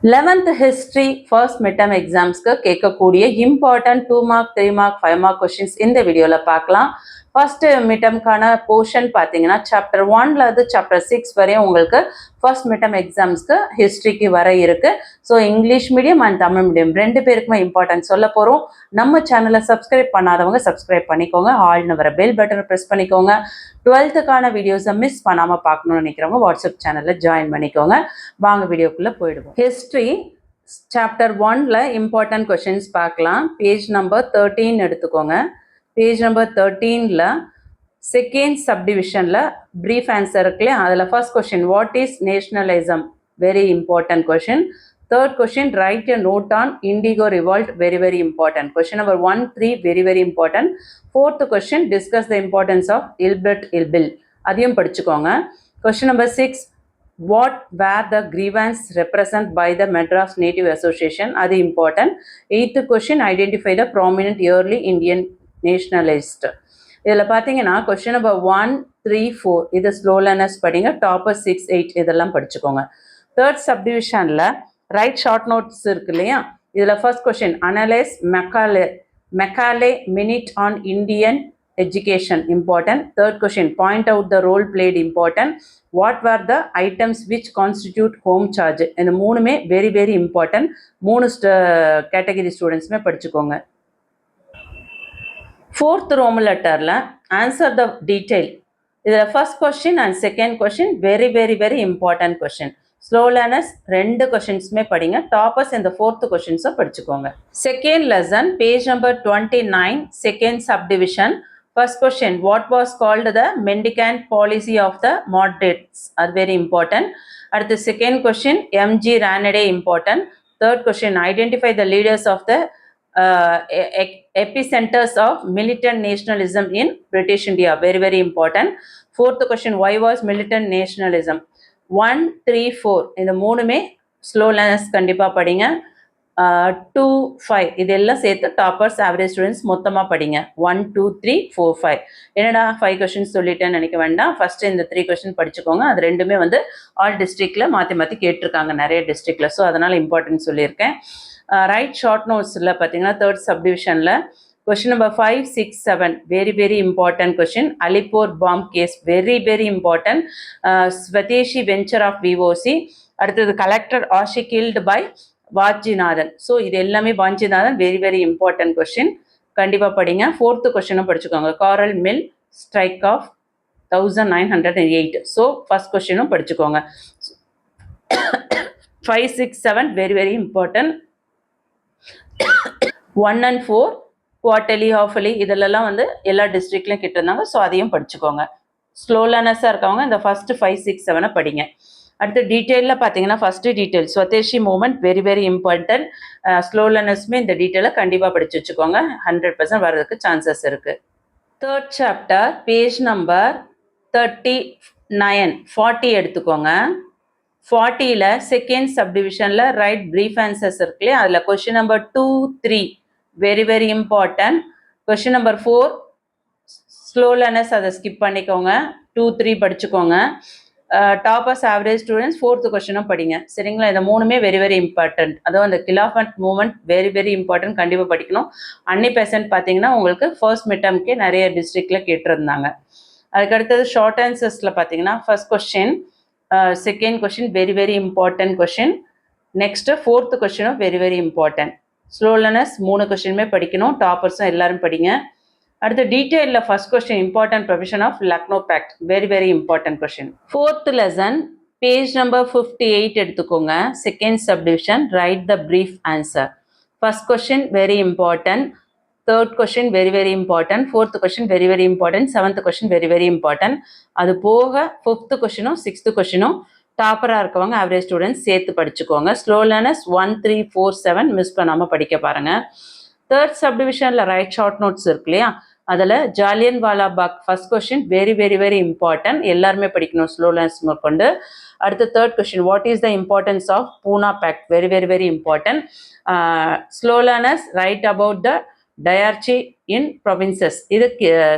11th history first midterm examsக்கு கேட்கக்கூடிய important 2 mark 3 mark 5 mark questions இந்த வீடியோல பார்க்கலாம். ஃபர்ஸ்ட் மிட்டம்கான போர்ஷன் பார்த்தீங்கன்னா சாப்டர் 1ல இருந்து சாப்டர் 6 வரையும் உங்களுக்கு ஃபர்ஸ்ட் மிட்டம் எக்ஸாம்ஸ்க்கு ஹிஸ்ட்ரிக்கு வர இருக்கு. So English medium and Tamil medium ரெண்டு பேருக்குமே இம்பார்ட்டன்ட் சொல்ல போகிறோம். நம்ம சேனலை சப்ஸ்கிரைப் பண்ணாதவங்க சப்ஸ்கிரைப் பண்ணிக்கோங்க. ஆல்னு வர பெல் பட்டனை ப்ரெஸ் பண்ணிக்கோங்க. 12th வீடியோஸை மிஸ் பண்ணாமல் பார்க்கணும்னு நினைக்கிறவங்க வாட்ஸ்அப் சேனலில் ஜாயின் பண்ணிக்கோங்க. வாங்க வீடியோக்குள்ளே போயிடுவோம். ஹிஸ்ட்ரி சாப்டர் 1ல இம்பார்ட்டன்ட் கொஷின்ஸ் பார்க்கலாம். பேஜ் நம்பர் 13 எடுத்துக்கோங்க. பேஜ் நம்பர் 13ல செகண்ட் சப்டிவிஷனில் ப்ரீஃப் ஆன்சர் இருக்குல்லையா, அதில் first question what is nationalism, very important question. Third question write a note on indigo revolt, very very important question. Number 1, 3 very very important. Fourth question discuss the importance of Ilbert bill, அதையும் படிச்சுக்கோங்க. Question number 6 what were the grievance represented by the Madras Native Association, அது important. 8th question identify the prominent early Indian nationalist. இதில் பார்த்தீங்கன்னா question number 1, 3, 4 இது slow learners படிங்க. Topper 6, 8 இதெல்லாம் படிச்சுக்கோங்க. Third சப்டிவிஷனில் ரைட் ஷார்ட் நோட்ஸ் இருக்கு இல்லையா, இதில் first question analyse Macaulay minute on Indian education, important. Third question point out the role played, important. What were the items which constitute home charge, இந்த மூணுமே very very important. மூணு category ஸ்டூடெண்ட்ஸுமே படிச்சுக்கோங்க. Fourth Roman லெட்டரில் answer the detail, இதில் first question and second question very very very important question. Slow learners ரெண்டு கொஷின்ஸுமே படிங்க. Toppers இந்த fourth கொஷின்ஸை படிச்சுக்கோங்க. Second lesson page number 29 second subdivision. First question, what was called the mendicant policy of the moderates, are very important. At the second question, M.G. Ranade, important. Third question, identify the leaders of the epicenters of militant nationalism in British India, very very important. Fourth question, why was militant nationalism? 1, 3, 4 இந்த மூணுமே slow learners கண்டிப்பாக படிங்க. 2, 5 இதெல்லாம் சேர்த்து toppers average students மொத்தமாக படிங்க. 1, 2, 3, 4, 5. என்னடா 5 questions சொல்லிட்டேன்னு நினைக்க வேண்டாம். ஃபர்ஸ்ட் இந்த 3 கொஷின் படிச்சுக்கோங்க. அது ரெண்டுமே வந்து ஆல் டிஸ்ட்ரிக்டில் மாற்றி மாற்றி கேட்டிருக்காங்க நிறைய டிஸ்ட்ரிக்டில். ஸோ அதனால் இம்பார்ட்டன்ட் சொல்லியிருக்கேன். ரைட் ஷார்ட் நோட்ஸில் பார்த்தீங்கன்னா தேர்ட் சப்டிவிஷனில் question number 5, 6, 7 very very important question. Alipore bomb case very very important. Swadeshi venture of VOC. அடுத்தது collector Ashe killed by Vanchinathan. So இது எல்லாமே Vanchinathan very very important question, கண்டிப்பாக படிங்க. ஃபோர்த்து கொஷினும் படிச்சுக்கோங்க. Coral mill strike of 1908. So first கொஷினும் படிச்சுக்கோங்க. 5, 6, 7 very very important. 1 and 4 quarterly ஹாஃபலி இதிலெல்லாம் வந்து எல்லா டிஸ்ட்ரிக்ட்லையும் கிட்டிருந்தாங்க. ஸோ அதையும் படிச்சுக்கோங்க. ஸ்லோ லேர்னர்ஸாக இருக்கவங்க இந்த ஃபர்ஸ்ட் 5, 6, 7 படிங்க. அடுத்து டீட்டெயிலில் பார்த்தீங்கன்னா first detail Swadeshi movement very very important. Slow லேர்னர்ஸுமே இந்த டீட்டெயிலை கண்டிப்பாக படித்து வச்சுக்கோங்க. 100% வர்றதுக்கு சான்சஸ் இருக்குது. தேர்ட் சாப்டர் பேஜ் நம்பர் 39 40 எடுத்துக்கோங்க. 40ல் செகண்ட் சப்டிவிஷனில் ரைட் ப்ரீஃப் ஆன்சர்ஸ் இருக்குல்லையே, அதில் question number 2, 3 very very important. Question number 4 slow learners அதை ஸ்கிப் பண்ணிக்கோங்க. 2, 3 படிச்சுக்கோங்க. டாப்பர்ஸ் ஆவரேஜ் ஸ்டூடெண்ட்ஸ் ஃபோர்த்து கொஷினும் படிங்க. சரிங்களா, இந்த மூணுமே வெரி வெரி இம்பார்ட்டன்ட். அதுவும் அந்த Khilafat movement very very important, கண்டிப்பாக படிக்கணும். அன்னி பெசன்ட் பார்த்தீங்கன்னா உங்களுக்கு ஃபர்ஸ்ட் மிட்டம்க்கே நிறைய டிஸ்ட்ரிக்டில் கேட்டிருந்தாங்க. அதுக்கடுத்தது ஷார்ட் ஆன்சர்ஸில் பார்த்தீங்கன்னா first question, second question very very important question. Next fourth கொஷினும் very very important. Slow learners 3 கொஷினுமே படிக்கணும். டாப்பர்ஸும் எல்லாரும் படிங்க. அடுத்து டீட்டெயிலில் first question important provision of Lucknow pact very very important question. Fourth lesson page number 58 எடுத்துக்கோங்க. Second subdivision write the brief answer. First question very important. Third question very very important. Fourth question very very important. Seventh question very very important. அது போக fifth கொஸ்டினும் sixth கொஸ்டினும் டாப்பராக இருக்கவங்க average students சேர்த்து படிச்சுக்கோங்க. Slow learners 1, 3, 4, 7 miss பண்ணாமல் படிக்க பாருங்கள். Third சப்டிவிஷனில் write short notes இருக்கு இல்லையா, அதில் Jallianwala Bagh first question very very very important, எல்லாருமே படிக்கணும் ஸ்லோ லேர்னர்ஸ் கொண்டு. அடுத்து third question what is the importance of Poona pact very very very important. Slow learners write about the diarchy in provinces, இது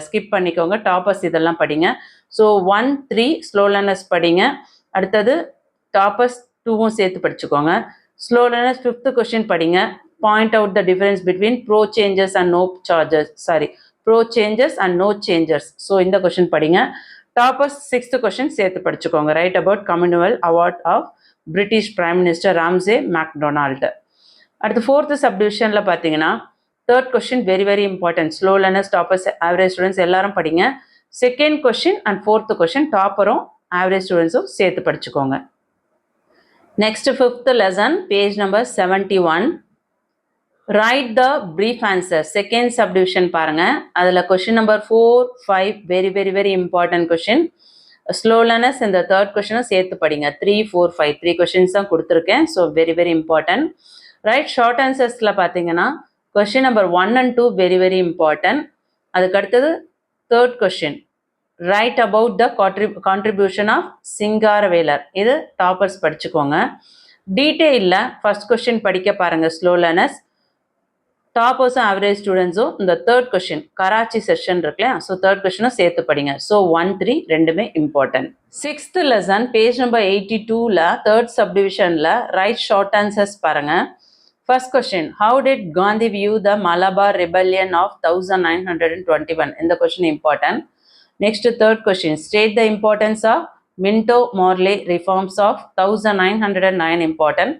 ஸ்கிப் பண்ணிக்கோங்க. டாப்பர்ஸ் இதெல்லாம் படிங்க. ஸோ 1, 3 ஸ்லோ லேர்னர்ஸ் படிங்க. அடுத்தது டாப்பர்ஸ் 2வும் சேர்த்து படிச்சுக்கோங்க. ஸ்லோ லேர்னர்ஸ் 5th கொஸ்டின் படிங்க. Point out the difference between pro changes and no charges pro changes and no changes. So இந்த கொஸ்டின் படிங்க. டாப்பர்ஸ் 6th கொஸ்டின் சேர்த்து படிச்சுக்கோங்க. Write about communal award of British prime minister Ramsay MacDonald. அடுத்து 4th சப்டிவிஷனில் பார்த்தீங்கன்னா 3rd question very important. Slow learners, toppers, average students எல்லாரும் படிங்க. 2nd question and 4th question டாப்பரும் ஆவரேஜ் ஸ்டூடெண்ட்ஸும் சேர்த்து படிச்சுக்கோங்க. Next 5th lesson page number 71. Right த brief answer. 2nd subdivision பாருங்க. அதில் question number 4, 5 very important question. Slow learners இந்த 3rd கொஸ்டினும் சேர்த்து படிங்க. 3, 4, 5 3 கொஸ்டின்ஸ் தான் கொடுத்துருக்கேன். So very important. Write short ஆன்சர்ஸில் பார்த்தீங்கன்னா question number 1 and 2 very important. அதுக்கு அடுத்தது 3rd question write about the contribution of Singaravelar. இது டாப்பர்ஸ் படிச்சுக்கோங்க. டீட்டெயிலில் ஃபர்ஸ்ட் கொஸ்டின் படிக்க பாருங்கள் ஸ்லோ லேர்னர்ஸ். டாப்பர்ஸும் ஆவரேஜ் ஸ்டூடெண்ட்ஸும் இந்த 3rd கொஸ்டின் கராச்சி செஷன் இருக்குல்லையா, ஸோ 3rd கொஸ்டினும் சேர்த்து படிங்க. ஸோ 1, 3 ரெண்டுமே important. 6th lesson page number 82ல் 3rd சப்டிவிஷனில் ரைட் ஷார்ட் ஆன்சர்ஸ் பாருங்கள். First question, how did Gandhi view the Malabar rebellion of 1921? இந்த question important. Next, 3rd question, state the importance of Minto-Morley reforms of 1909 important.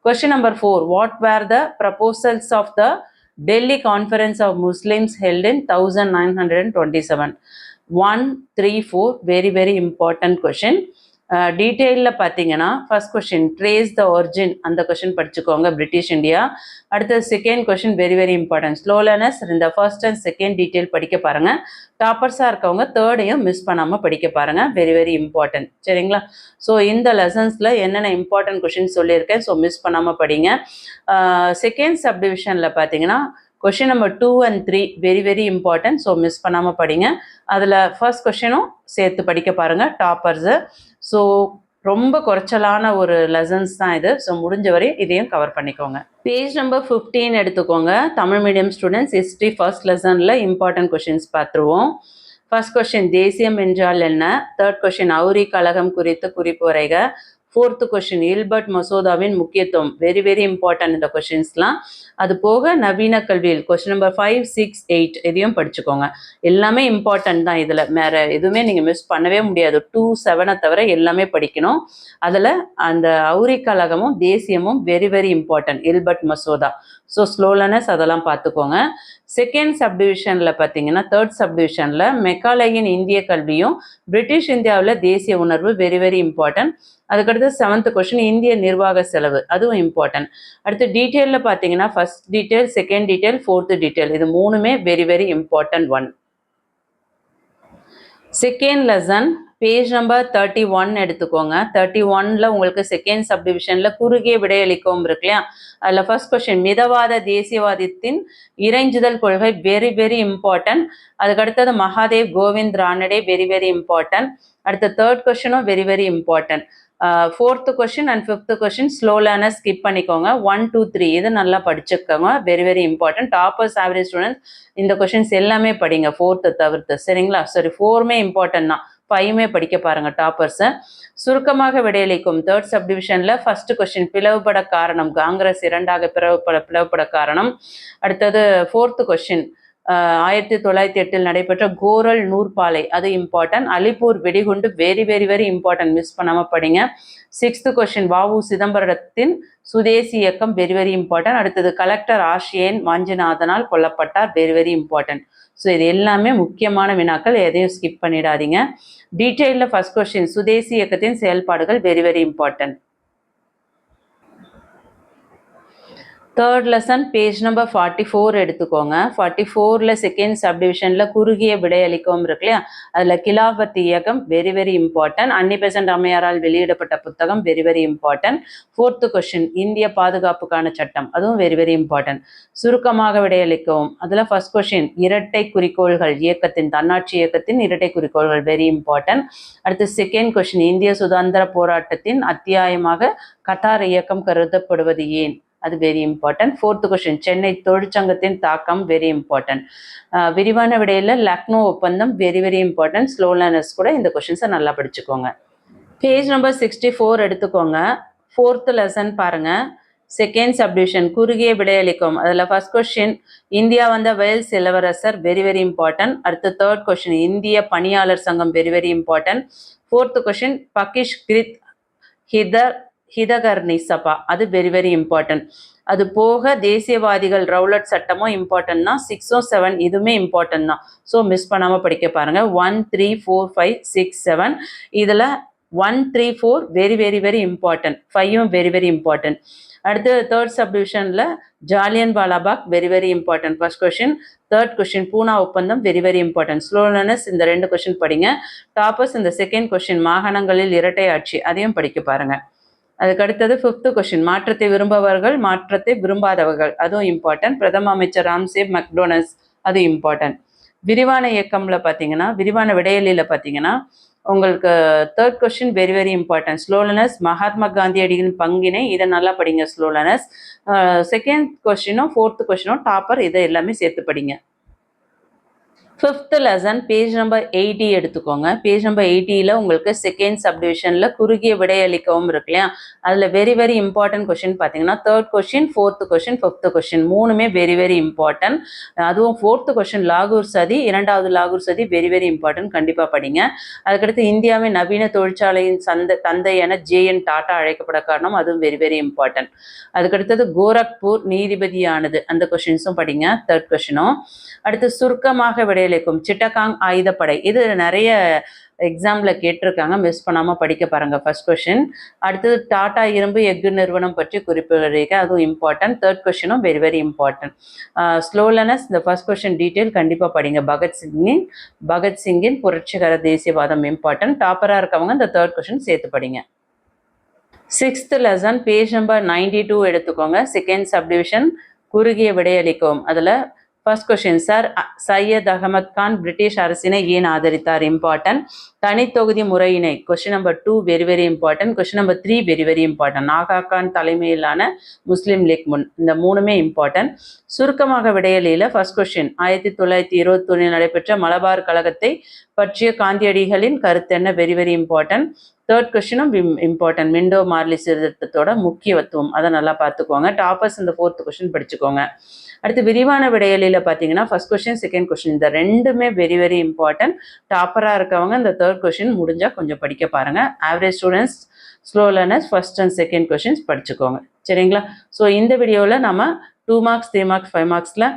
Question number 4, what were the proposals of the Delhi Conference of Muslims held in 1927? 1, 3, 4 very important question. டீட்டெயிலில் பார்த்தீங்கன்னா first question trace the origin, அந்த question படிச்சுக்கோங்க, British India. அடுத்தது 2nd question very important. Slow learners இந்த 1st and 2nd detail படிக்க பாருங்கள். டாப்பர்ஸாக இருக்கவங்க 3rd miss பண்ணாமல் படிக்க பாருங்கள். Very important. சரிங்களா? ஸோ இந்த லெசன்ஸில் என்னென்ன இம்பார்ட்டன்ட் கொஸ்டின் சொல்லியிருக்கேன். ஸோ மிஸ் பண்ணாமல் படிங்க. 2nd சப்டிவிஷனில் பார்த்தீங்கன்னா question number 2 and 3 very important. So miss பண்ணாமல் படிங்க. அதில் ஃபர்ஸ்ட் கொஸ்டினும் சேர்த்து படிக்க பாருங்கள் டாப்பர்ஸு. ஸோ ரொம்ப குறைச்சலான ஒரு லெசன்ஸ் தான் இது. ஸோ முடிஞ்ச வரை இதையும் கவர் பண்ணிக்கோங்க. பேஜ் நம்பர் 15 எடுத்துக்கோங்க. Tamil medium students history first லெசனில் இம்பார்ட்டன்ட் கொஸ்டின்ஸ் பார்த்துருவோம். ஃபர்ஸ்ட் கொஸ்டின் தேசியம் என்றால் என்ன? 3rd கொஸ்டின் அவுரி கழகம் குறித்து குறிப்பு வரைக. 4th கொஸ்டின் இல்பர்ட் மசோதாவின் முக்கியத்துவம். வெரி இம்பார்ட்டன்ட் இந்த கொஸ்டின்ஸ்லாம். அது போக நவீன கல்வியில் கொஸ்டின் நம்பர் 5, 6, 8 இதையும் படிச்சுக்கோங்க. எல்லாமே இம்பார்ட்டன்ட் தான். இதில் வேறு எதுவுமே நீங்கள் மிஸ் பண்ணவே முடியாது. 2, 7 தவிர எல்லாமே படிக்கணும். அதில் அந்த அவுரி கழகமும் தேசியமும் வெரி இம்பார்ட்டன்ட். இல்பர்ட் மசோதா. ஸோ ஸ்லோ லேர்னர்ஸ் அதெல்லாம் பார்த்துக்கோங்க. 2nd சப்டிவிஷனில் பார்த்தீங்கன்னா 3rd சப்டிவிஷனில் மெக்காலேயின் இந்திய கல்வியும் பிரிட்டிஷ் இந்தியாவில் தேசிய உணர்வு வெரி இம்பார்ட்டன்ட். அதுக்கடுத்து 7th கொஸ்டின் இந்திய நிர்வாக செலவு, அதுவும் இம்பார்ட்டன்ட். அடுத்து டீட்டெயிலில் பார்த்தீங்கன்னா first detail, 2nd detail, 4th detail, இது மூணுமே very important one. 2nd lesson page number 31 எடுத்துக்கோங்க. 31ல் உங்களுக்கு 2nd சப்டிவிஷனில் குறுகிய விடையளிக்கவும் இருக்கு இல்லையா. அதில் ஃபர்ஸ்ட் கொஸ்டின் மிதவாத தேசியவாதத்தின் இறைஞ்சுதல் கொள்கை வெரி இம்பார்ட்டன்ட். அதுக்கடுத்தது மகாதேவ் கோவிந்த் ரானடே வெரி இம்பார்ட்டன்ட். அடுத்த 3rd கொஸ்டினும் very important. 4th question and 5th question slow learner skip பண்ணிக்கோங்க. 1, 2, 3 இது நல்லா படிச்சுக்கோங்க. Very important. Toppers average students இந்த கொஸ்டின்ஸ் எல்லாமே படிங்க 4th தவிர்த்து. சரிங்களா? சரி, 4மே இம்பார்ட்டன்ட் தான். 5மே படிக்க பாருங்க டாப்பர்ஸை. சுருக்கமாக விடையளிக்கும் 3rd சப்டிவிஷனில் ஃபர்ஸ்ட் கொஸ்டின் பிளவுபட காரணம், காங்கிரஸ் 2ஆக பிளவுபட காரணம். அடுத்தது 4th கொஸ்டின் 1908 நடைபெற்ற கோரல் நூற்பாலை, அது இம்பார்ட்டன்ட். அலிப்பூர் வெடிகுண்டு வெரி இம்பார்ட்டன்ட், மிஸ் பண்ணாமல் படிங்க. 6th question வ.உ. சிதம்பரத்தின் சுதேசி இயக்கம் வெரி இம்பார்ட்டன்ட். அடுத்தது கலெக்டர் ஆஷியன் வாஞ்சிநாதனால் கொல்லப்பட்டார் வெரி இம்பார்ட்டன்ட். ஸோ இது எல்லாமே முக்கியமான வினாக்கள், எதையும் ஸ்கிப் பண்ணிடாதீங்க. டீட்டெயிலில் ஃபர்ஸ்ட் கொஸ்டின் சுதேசி இயக்கத்தின் செயல்பாடுகள் very important. 3rd lesson page number 44 எடுத்துக்கோங்க. 44ல் 2nd சப்டிவிஷனில் குறுகிய விடையளிக்கவும் இருக்கு இல்லையா. அதில் கிலாபத் இயக்கம் வெரி இம்பார்ட்டன்ட். அன்னி பெசன்ட் அம்மையாரால் வெளியிடப்பட்ட புத்தகம் வெரி இம்பார்ட்டன்ட். 4th கொஸ்டின் இந்திய பாதுகாப்புக்கான சட்டம், அதுவும் வெரி இம்பார்ட்டன்ட். சுருக்கமாக விடையளிக்கவும் அதில் ஃபர்ஸ்ட் கொஸ்டின் இரட்டை குறிக்கோள்கள் இயக்கத்தின், தன்னாட்சி இயக்கத்தின் இரட்டை குறிக்கோள்கள் வெரி இம்பார்ட்டன்ட். அடுத்து 2nd கொஸ்டின் இந்திய சுதந்திர போராட்டத்தின் அத்தியாயமாக கத்தார் இயக்கம் கருதப்படுவது ஏன், அது very important. 4th question Chennai தொழிற்சங்கத்தின் தாக்கம் வெரி இம்பார்ட்டன்ட். விரிவான விடையில் லக்னோ ஒப்பந்தம் வெரி இம்பார்ட்டன்ட். ஸ்லோ லேர்னர்ஸ் கூட இந்த கொஸ்டின்ஸை நல்லா படிச்சுக்கோங்க. பேஜ் நம்பர் 64 எடுத்துக்கோங்க. 4th லெசன் பாருங்க. செகண்ட் சப்டிவிஷன் குறுகிய விடையளிக்கும். அதில் ஃபர்ஸ்ட் கொஸ்டின் இந்தியா வந்த வேல்ஸ் இளவரசர் வெரி வெரி இம்பார்ட்டன்ட். அடுத்து தேர்ட் கொஸ்டின் இந்திய பணியாளர் சங்கம் very very important. Fourth question Bahishkrit Hitakarini Sabha அது வெரி வெரி இம்பார்ட்டன்ட். அது போக தேசியவாதிகள் ரவுலட் சட்டமும் இம்பார்ட்டன்ட் தான். 6 7 இதுவுமே இம்பார்ட்டன்ட் தான். ஸோ மிஸ் பண்ணாமல் படிக்க பாருங்க. 1 3 4 5 6 7 இதில் 1 3 4 வெரி வெரி வெரி இம்பார்ட்டன்ட். 5ம் வெரி வெரி இம்பார்ட்டன்ட். அடுத்து தேர்ட் சப்டிவிஷனில் ஜாலியன் வாலாபாக் very very important first question. Third question Poona ஒப்பந்தம் வெரி வெரி இம்பார்ட்டன்ட். ஸ்லோலனஸ் இந்த 2 கொஸ்டின் படிங்க. டாப்பர்ஸ் இந்த செகண்ட் கொஸ்டின் மாகாணங்களில் இரட்டை ஆட்சி அதையும் படிக்க பாருங்க. அதுக்கு அடுத்தது ஃபிஃப்த் கொஸ்டின் மாற்றத்தை விரும்புபவர்கள் மாற்றத்தை விரும்பாதவர்கள் அதுவும் இம்பார்ட்டன்ட். பிரதம அமைச்சர் ராம்சேவ் மெக்டோனல்ஸ் அது இம்பார்ட்டன்ட். விரிவான இயக்கம்ல பார்த்தீங்கன்னா விரிவான விடையலியில் பார்த்தீங்கன்னா உங்களுக்கு third question very very important. Slow learners Mahatma காந்தியடிகளின் பங்கினை இதை நல்லா படிங்க ஸ்லோலனஸ். செகண்ட் கொஸ்டினும் ஃபோர்த் கொஸ்டினும் டாப்பர் இதை எல்லாமே சேர்த்து படிங்க. ஃபிஃப்த் லெசன் பேஜ் நம்பர் 80 எடுத்துக்கோங்க. பேஜ் நம்பர் 80ல் உங்களுக்கு செகண்ட் சப்டிவிஷனில் குறுகிய விடையளிக்கவும் இருக்கு இல்லையா, அதில் வெரி வெரி இம்பார்ட்டன்ட் கொஸ்டின் பார்த்தீங்கன்னா third question fourth question fifth question மூணுமே வெரி வெரி இம்பார்ட்டன்ட். அதுவும் ஃபோர்த் கொஸ்டின் லாகூர் சதி, இரண்டாவது லாகூர் சதி வெரி வெரி இம்பார்ட்டன்ட், கண்டிப்பாக படிங்க. அதுக்கடுத்து இந்தியாவின் நவீன தொழிற்சாலையின் தந்தை என JN டாட்டா அழைக்கப்பட காரணம் அதுவும் வெரி வெரி இம்பார்ட்டன்ட். அதுக்கடுத்தது கோரக்பூர் நீதிபதியானது அந்த கொஸ்டின்ஸும் படிங்க தேர்ட் கொஸ்டினும். அடுத்து சுருக்கமாக விடையளிக்கும் சிட்டகாங் ஆயுதப்படை இது நிறைய எக்ஸாம்ல கேட்டிருக்காங்க, மிஸ் பண்ணாம படிக்க பாருங்க ஃபர்ஸ்ட் கொஸ்டின். அடுத்தது டாடா இரும்பு எஃகு நிறுவனம் பற்றி குறிப்பிடுறீங்க அதுவும் இம்பார்ட்டன்ட். தேர்ட் கொஸ்டினும் வெரி வெரி இம்பார்ட்டன்ட். ஸ்லோலனஸ் இந்த ஃபர்ஸ்ட் கொஸ்டின் டீட்டெயில் கண்டிப்பாக படிங்க. பகத்சிங்கின் புரட்சிகர தேசியவாதம் இம்பார்ட்டன்ட். டாப்பராக இருக்கவங்க இந்த தேர்ட் கொஸ்டின் சேர்த்து படிங்க. சிக்ஸ்த் லெசன் பேஜ் நம்பர் 92 எடுத்துக்கோங்க. செகண்ட் சப்டிவிஷன் குறுகிய விடையளிக்கும். அதில் first question sir Syed Ahmed Khan British அரசினை ஏன் ஆதரித்தார் இம்பார்ட்டன்ட். தனித்தொகுதி முறையினை question number 2 very very important. Question number 3 very very important. Aga Khan தலைமையிலான முஸ்லீம் லீக் இந்த மூணுமே இம்பார்ட்டன்ட். சுருக்கமாக விடையலியில் ஃபர்ஸ்ட் கொஸ்டின் 1921 நடைபெற்ற மலபார் கழகத்தை பற்றிய காந்தியடிகளின் கருத்து என்ன வெரி வெரி இம்பார்ட்டன்ட். தேர்ட் கொஸ்டினும் இம்பார்ட்டன்ட். மிண்டோ மார்லி சீர்திருத்தத்தோட முக்கியத்துவம் அதை நல்லா பார்த்துக்கோங்க. டாப்பர்ஸ் இந்த ஃபோர்த் கொஸ்டின் படிச்சுக்கோங்க. அடுத்து விரிவான விடையலியில் பார்த்தீங்கன்னா ஃபர்ஸ்ட் கொஸ்டின் செகண்ட் கொஸ்டின் இந்த ரெண்டுமே வெரி வெரி இம்பார்ட்டன்ட். டாப்பராக இருக்கவங்க இந்த தேர்ட் கொஸ்டின் முடிஞ்சால் கொஞ்சம் படிக்க பாருங்க. Average students slow learners first and second questions படிச்சுக்கோங்க சரிங்களா. ஸோ இந்த வீடியோவில் நம்ம 2 மார்க்ஸ் 3 மார்க்ஸ் 5 மார்க்ஸில்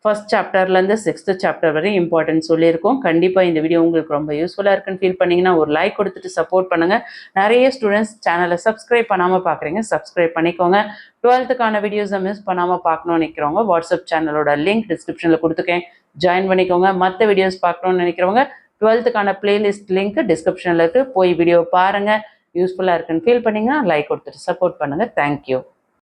ஃபர்ஸ்ட் சாப்டர்லேருந்து 6th சாப்டர் வரை இம்பார்ட்டன்ட் சொல்லியிருக்கோம். கண்டிப்பாக இந்த வீடியோ உங்களுக்கு ரொம்ப யூஸ்ஃபுல்லாக இருக்குன்னு ஃபீல் பண்ணிங்கன்னா ஒரு லைக் கொடுத்துட்டு சப்போர்ட் பண்ணுங்கள். நிறைய ஸ்டூடெண்ட்ஸ் சேனலை சப்ஸ்கிரைப் பண்ணாமல் பார்க்குறீங்க, சப்ஸ்கிரைப் பண்ணிக்கோங்க. 12th வீடியோஸை மிஸ் பண்ணாமல் பார்க்கணும்னு நினைக்கிறவங்க வாட்ஸ்அப் சேனலோட லிங்க் டிஸ்கிரிப்ஷனில் கொடுத்துருக்கேன், ஜாயின் பண்ணிக்கோங்க. மற்ற வீடியோஸ் பார்க்கணும்னு நினைக்கிறவங்க 12th பிளேலிஸ்ட் லிங்க் டிஸ்கிரிப்ஷனில் இருக்குது, போய் வீடியோ பாருங்கள். யூஸ்ஃபுல்லாக இருக்குன்னு ஃபீல் பண்ணிங்கன்னா லைக் கொடுத்துட்டு சப்போர்ட் பண்ணுங்கள். தேங்க்யூ.